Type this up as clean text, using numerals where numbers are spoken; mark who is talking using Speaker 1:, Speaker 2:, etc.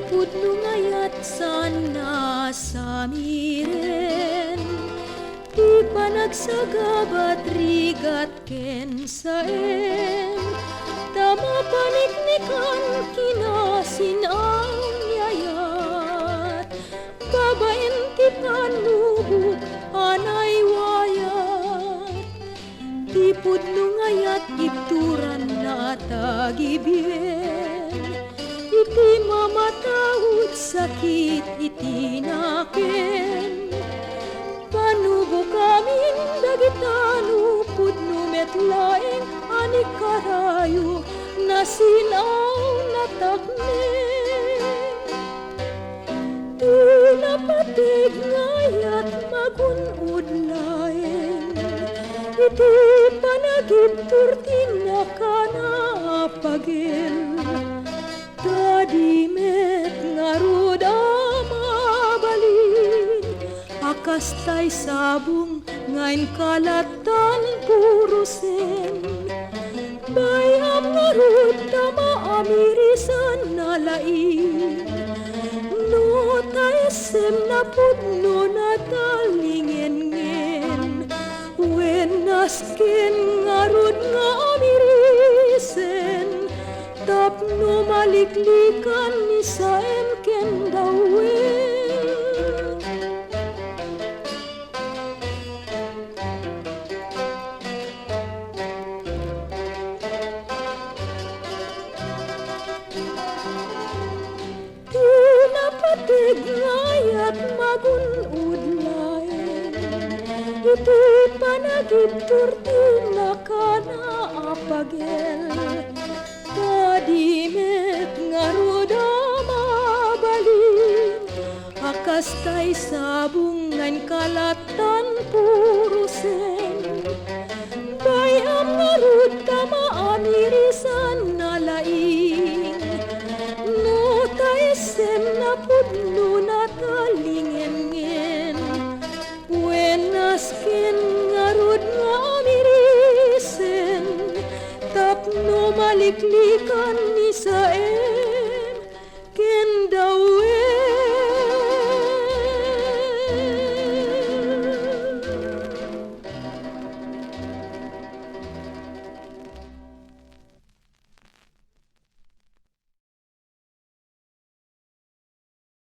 Speaker 1: pudno ngayat sana sa miren, di panagsagabat rigat ken saen, tama paniknikan kinasinang yayat, babaen titan lubuk anay wayat, di pudno ngayat ituran na tagibien, iti mamatawid sakit iti naken, panubo kamin dagitano pudno metlaeng ani karayo nasinaw nataknen, di napatig ngayat magunod laeng, iti panagid turtina kana apagel, tadimet ngarud amabalin, akastay sabong ngayon kalatan purusen, bayam ngarud tama amirisan nalain, no taesem na pudno na talingen-ngen, wenasken ngarud nga amirisen, tapno maliklikan ni saem ken dawen. Tinapatig ngayat magunud laeng, iti panagid turtina kana apagel, tadimet ngarud amabalin, akastay sabong ngayon kalatan purusen, bayam ngarud tama amirisan nalaing, no taesem na pudno na talingen-ngen, wenasken ngarud nga amirisen, tapno maliklikan